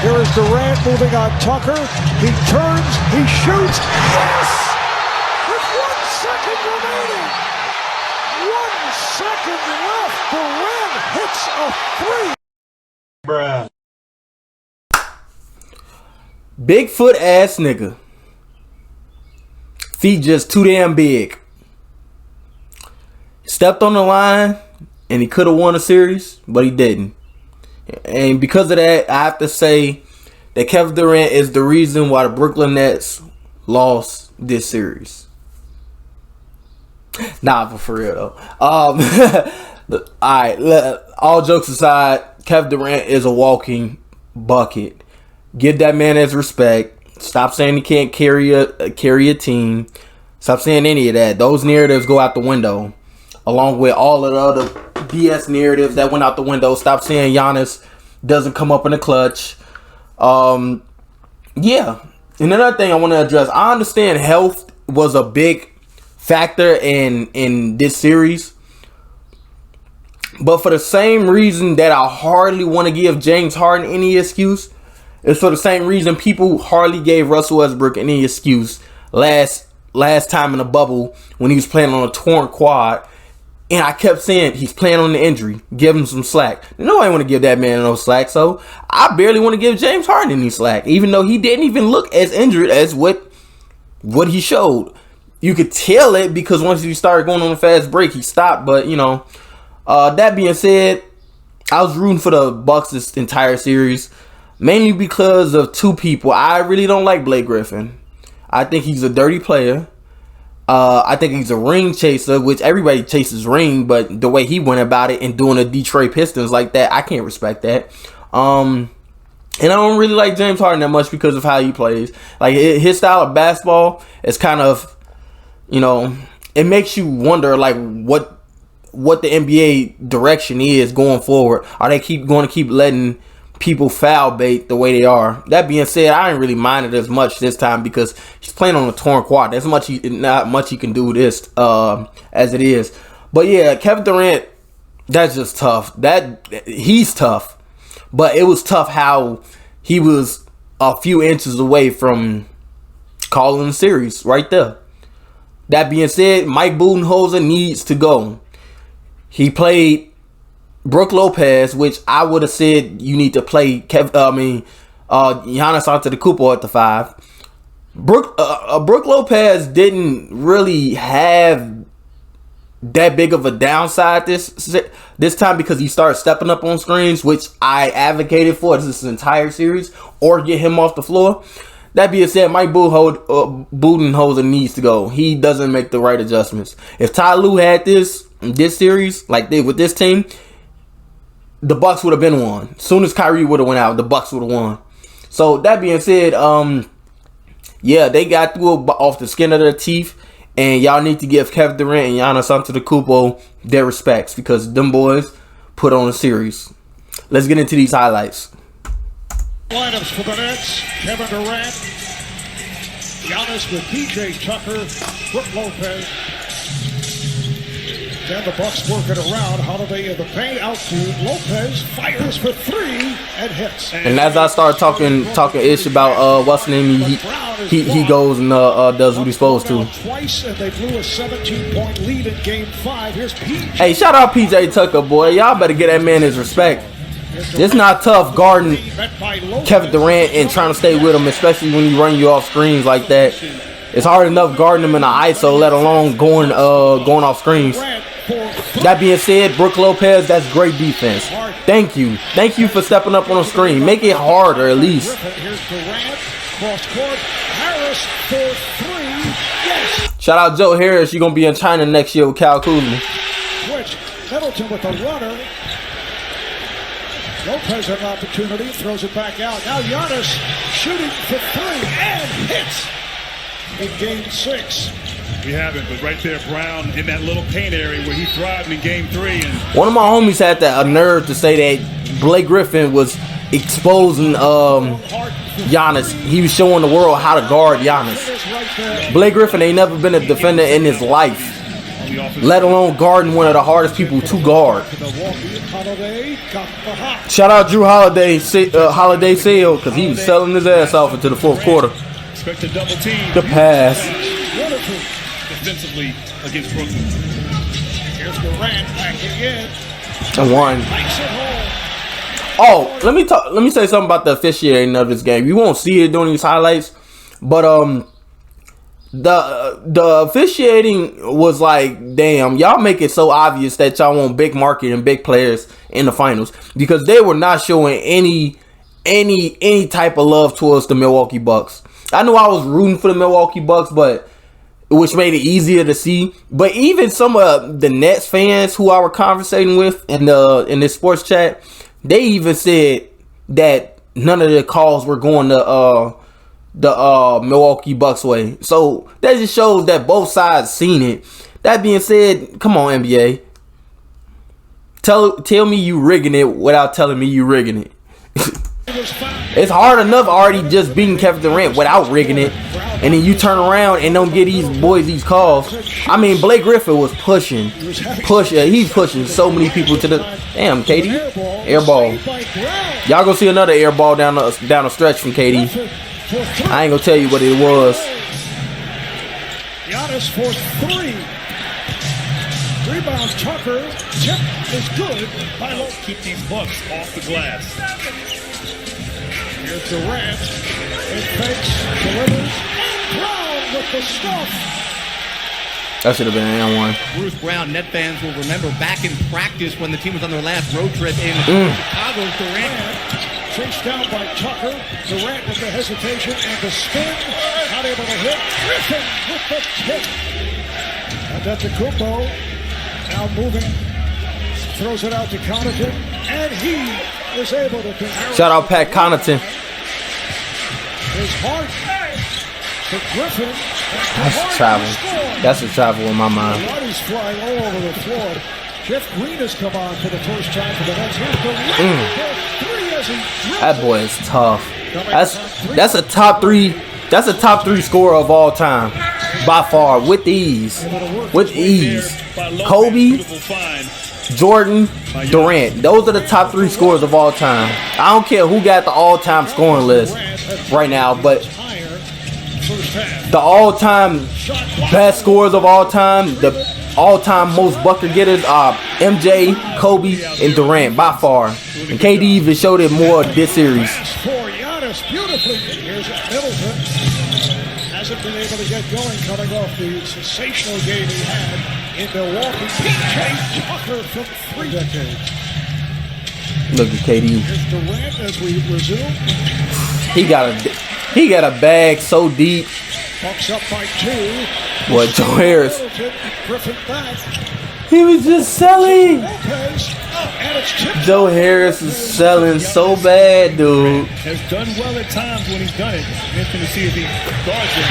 Here is Durant moving on Tucker. He turns, he shoots. Yes! With 1 second remaining. 1 second left. Durant hits a three. Bruh. Bigfoot ass nigga. Feet just too damn big. Stepped on the line and he could have won a series, but he didn't. And because of that, I have to say that Kevin Durant is the reason why the Brooklyn Nets lost this series. Nah, but for real though. Alright, all jokes aside, Kevin Durant is a walking bucket. Give that man his respect. Stop saying he can't carry a team. Stop saying any of that. Those narratives go out the window, along with all of the other BS narratives that went out the window. Stop saying Giannis doesn't come up in the clutch. Yeah. And another thing I want to address, I understand health was a big factor in this series, but for the same reason that I hardly want to give James Harden any excuse, it's for the same reason people hardly gave Russell Westbrook any excuse last time in the bubble when he was playing on a torn quad. And I kept saying he's playing on the injury. Give him some slack. Nobody want to give that man no slack. So I barely want to give James Harden any slack, even though he didn't even look as injured as what he showed. You could tell it because once he started going on a fast break, he stopped. But that being said, I was rooting for the Bucks this entire series, mainly because of two people. I really don't like Blake Griffin. I think he's a dirty player. I think he's a ring chaser, which everybody chases ring, but the way he went about it and doing the Detroit Pistons like that, I can't respect that. And I don't really like James Harden that much because of how he plays. Like, his style of basketball is kind of, it makes you wonder, like, what the NBA direction is going forward. Are they going to keep letting people foul bait the way they are? That being said, I didn't really mind it as much this time because he's playing on a torn quad. There's not much he can do this as it is. But yeah, Kevin Durant, that's just tough. He's tough, but it was tough how he was a few inches away from calling the series right there. That being said, Mike Budenholzer needs to go. He played Brook Lopez, which I would have said you need to play Giannis Antetokounmpo at the 5. Brook Lopez didn't really have that big of a downside this time because he started stepping up on screens, which I advocated for this entire series, or get him off the floor. That being said, Mike Budenholzer needs to go. He doesn't make the right adjustments. If Ty Lue had this series like they with this team, the Bucks would have been won. As soon as Kyrie would have went out, the Bucks would have won. So that being said, yeah, they got through it off the skin of their teeth, and y'all need to give Kevin Durant and Giannis Antetokounmpo their respects because them boys put on a series. Let's get into these highlights. Lineups for the Nets: Kevin Durant, Giannis with PJ Tucker, Brook Lopez. Then the Bucks work it around. Holiday in the paint, out to Lopez, fires for 3 and hits. And as I start talking ish about what's the name, he goes and does what he's supposed to. Twice, and they blew a 17-point lead in Game 5. Here's PJ. Hey, shout out PJ Tucker, boy. Y'all better get that man his respect. It's not tough guarding Kevin Durant and trying to stay with him, especially when he run you off screens like that. It's hard enough guarding him in an ISO, let alone going off screens. That being said, Brook Lopez, that's great defense. Thank you for stepping up on the screen. Make it harder at least. Here's Durant, cross court, Harris for 3. Yes. Shout out Joe Harris. You're gonna be in China next year with Cal Kuzma. Switch. Middleton with the runner. Lopez has an opportunity, throws it back out. Now Giannis shooting for 3 and hits in Game 6. We haven't, but right there, Brown in that little paint area where he thrived in Game 3. And one of my homies had a nerve to say that Blake Griffin was exposing Giannis. He was showing the world how to guard Giannis. Blake Griffin ain't never been a defender in his life. On the offensive let alone guarding one of the hardest people to guard. Milwaukee, Holiday got the hot. Shout out Drew Holiday, Holiday sale, because he was selling his ass off into the fourth quarter. expect a double team. The pass. Defensively against Brooklyn. Here's Durant back again. One. Makes it home. Oh, let me say something about the officiating of this game. You won't see it during these highlights, but the officiating was like, damn, y'all make it so obvious that y'all want big market and big players in the finals, because they were not showing any type of love towards the Milwaukee Bucks. I know I was rooting for the Milwaukee Bucks, but which made it easier to see. But even some of the Nets fans who I were conversating with in this sports chat, they even said that none of the calls were going to the Milwaukee Bucks way. So that just shows that both sides seen it. That being said, come on, NBA. Tell me you rigging it without telling me you rigging it. It's hard enough already just beating Kevin Durant without rigging it, and then you turn around and don't get these boys these calls. I mean, Blake Griffin was pushing. He's pushing so many people to the damn KD air ball. Y'all gonna see another air ball down the stretch from KD. I ain't gonna tell you what it was. Giannis for three. Rebound Tucker. Tip is good by Lowe. Keep these Bucks off the glass. Here's Durant. It fakes, delivers, and Brown with the stuff. That should have been an one. Bruce Brown, Net fans will remember back in practice when the team was on their last road trip in Chicago. Durant Chased down by Tucker. Durant with the hesitation and the spin. Not able to hit. Griffin with the tip. Antetokounmpo now moving. Throws it out to Connaughton. And he is able to convert. Shout out Pat Connaughton. His heart to Griffin. That's travel. That's a travel in my mind. Roddy's flying all over the floor. Jeff Green has come on for the first time for the Nets. Here's the three as he That boy is tough. That's a top three. That's a top three scorer of all time, by far, with ease. With ease. Kobe, Jordan, Durant. Those are the top three scorers of all time. I don't care who got the all-time scoring list right now, but the all-time best scorers of all time, the all-time most bucket getters are MJ, Kobe, and Durant by far. And KD even showed it more this series. for Giannis beautifully. Here's Middleton. Hasn't been able to get going coming off the sensational game he had in Milwaukee. PJ Tucker from 3 decades. Look at KD. Here's Durant as we resume. He got a bag so deep. Bucks up by 2. What, Joe Harris? Middleton, Griffin back. He was just selling. Lopez. And it's tipped. Joe Harris is selling so bad, dude. Has done well at times when he's done it. Interesting to see if he guards it.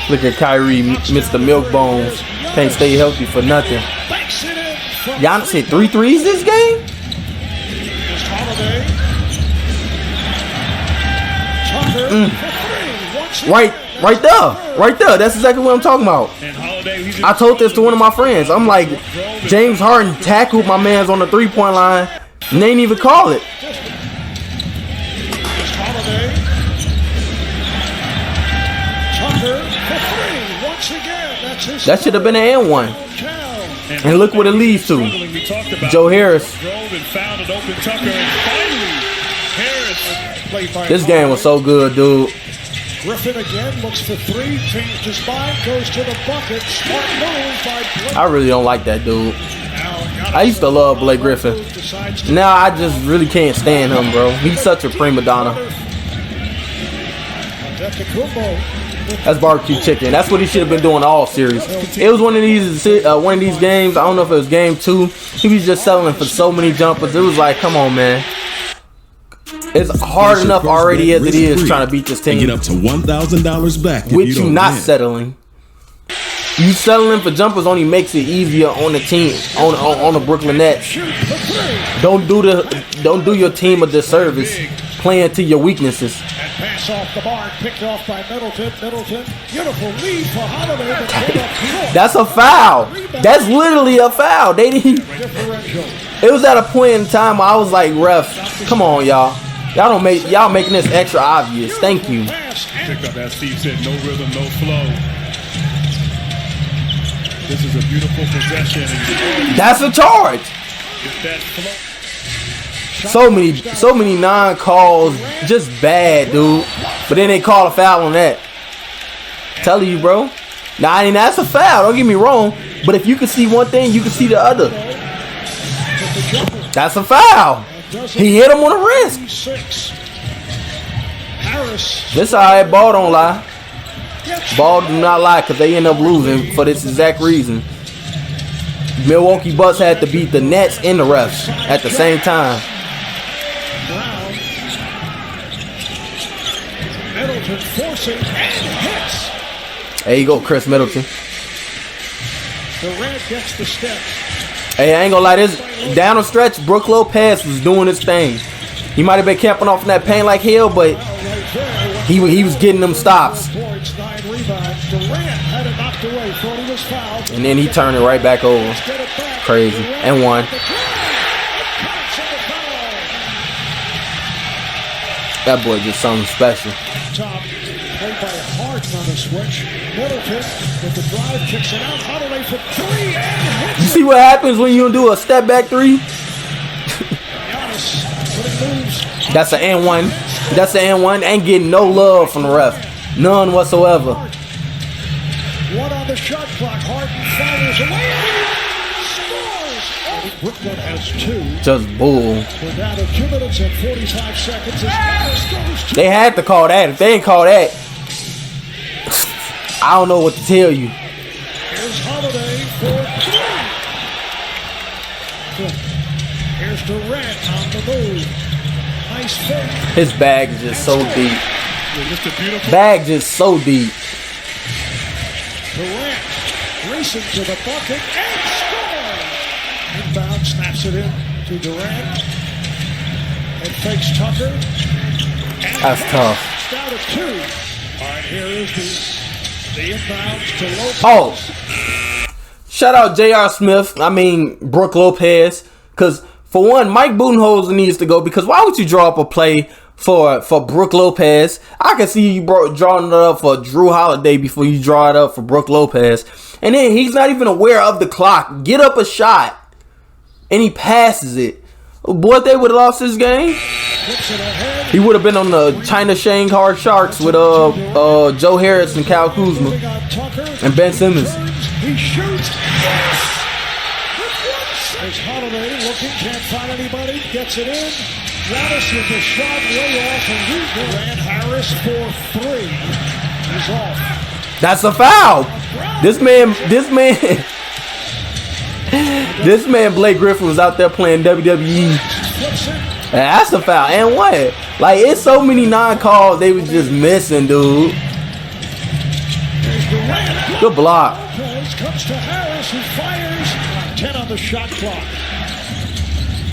4. Look at Kyrie, Mr. Milk Bones. Can't stay healthy for nothing. Banks it in from Giannis hit 3 threes this game? Here's Holiday. Tucker for 3. Once again. Right there. That's exactly what I'm talking about. And Holiday, he's I told this to one of my friends. I'm like, James Harden tackled my man's on the 3-point line, and they didn't even call it. Here's Holiday. Tucker for 3. Once again. That's his That should have been an N1. count. And look what it leads to. We talked about Joe Harris. drove and found an open Tucker, and finally Harris Played by This game was so good, dude. Griffin again looks for 3, changed his mind, goes to the bucket. Smart move by Blake. I really don't like that dude. Now, I used to love Blake Griffin. decides to Now I just really can't stand him, bro. He's such a prima donna. Antetokounmpo. That's barbecue chicken. That's what he should have been doing all series. It was one of these games. I don't know if it was game 2. He was just settling for so many jumpers. It was like, come on, man. It's hard enough already as it is trying to beat this And team. get up to $1,000 back if With you you don't not win. settling. You settling for jumpers only makes it easier on the team, on the Brooklyn Nets. Shoot for 3. Don't do your team a disservice playing to your weaknesses. And pass pass off the mark, picked off by Middleton. Middleton, beautiful lead for Holiday, but gave up short. That's a foul. That's literally a foul. They didn't. Differential. It was at a point in time where I was like, ref, come on, y'all. Y'all making this extra obvious. Thank you. Pass and Pick up, as Steve said, no rhythm, no flow. This is a beautiful possession. And That's a charge. it's that flow. So many non-calls, just bad, dude. But then they call a foul on that. Telling you, bro. Now, I mean, that's a foul. Don't get me wrong. But if you can see one thing, you can see the other. That's a foul. He hit him on the wrist. 6. Harris. This alright. Ball don't lie. Ball do not lie because they end up losing for this exact reason. Milwaukee Bucks had to beat the Nets and the refs at the same time. Brown. Middleton forcing and hits. There you go, Chris Middleton. Durant gets the step. Hey, I ain't gonna lie, this down the stretch, Brook Lopez was doing his thing. He might have been camping off in that paint like hell, but he was getting them stops. Points, 9 rebounds. Durant had it knocked away. Thought he was fouled. And then he turned it right back over. Get it back. Crazy. Durant And one. with the drive. Counts on the foul. That boy just something special. Top played by Harden on the switch. Middleton with the drive kicks it out. Holiday for 3 and hits. You see what happens when you do a step back three? Giannis putting moves. That's an and one. That's an and one. Ain't getting no love from the ref. None whatsoever. One on the shot clock. Harden fires away. Scores. Brooklyn has 2. Just bull. We're down to 2 minutes and 45 seconds. As Giannis goes to They had to call that. If they ain't call that, I don't know what to tell you. Here's Holiday for 3. Here's Durant on the move. Nice fake. His bag is just so deep. Yeah, just a beautiful. Bag just so deep. Durant racing to the bucket and scores. Inbound, snaps it in to Durant. And fakes Tucker. And That's tough. It's down to 2. All right, here is the inbounds to Lopez. Oh, shout out J.R. Smith. I mean, Brook Lopez. Because, for one, Mike Budenholzer needs to go. Because why would you draw up a play for Brook Lopez? I can see you drawing it up for Drew Holiday before you draw it up for Brook Lopez. And then he's not even aware of the clock. Get up a shot. And he passes it. Boy, if they would have lost this game, Flips it ahead. he would have been on the China Shanghai Sharks with Joe Harris and Kyle Kuzma. Moving on Tucker. And Ben Simmons. Turns, he shoots. Yes! As Holiday looking, can't find anybody, gets it in. Giannis with the shot way off, and Durant Harris for 3. He's off. That's a foul. This man Blake Griffin was out there playing WWE. Flips it. That's a foul. And what? Like, it's so many non-calls they was just missing, dude. There's Durant. Good block. Lopez comes to Harris, who fires. 10 on the shot clock.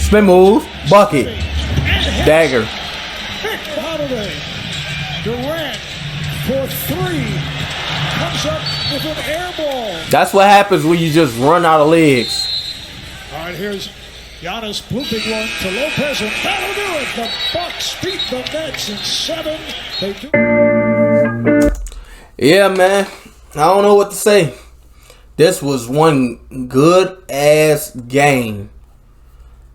Spin move. Bucket. And hits. Dagger. Pick Holiday. Durant for 3. Comes up with an air ball. That's what happens when you just run out of legs. All right, here's Giannis blooping one to Lopez, and that'll do it. The Bucks beat the Nets in 7. They do. Yeah, man. I don't know what to say. This was one good ass game.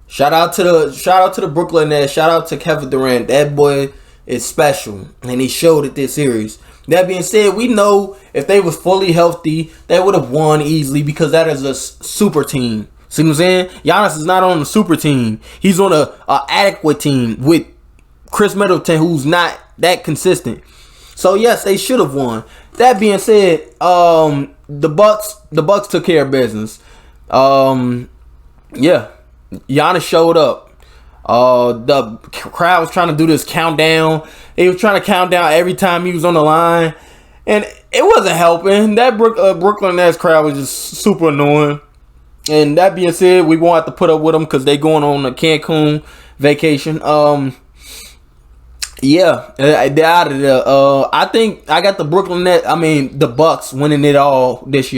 Shout out to the Brooklyn Nets. Shout out to Kevin Durant. That boy is special, and he showed it this series. That being said, we know if they was fully healthy, they would have won easily because that is a super team. See what I'm saying? Giannis is not on a super team. He's on a adequate team with Chris Middleton, who's not that consistent. So yes, they should have won. That being said, the Bucks took care of business. Yeah, Giannis showed up. The crowd was trying to do this countdown. They was trying to count down every time he was on the line, and it wasn't helping. That Brooklyn Nets crowd was just super annoying. And that being said, we won't have to put up with them because they going on a Cancun vacation. Yeah, they're out of there. I think I got the the Bucks winning it all this year.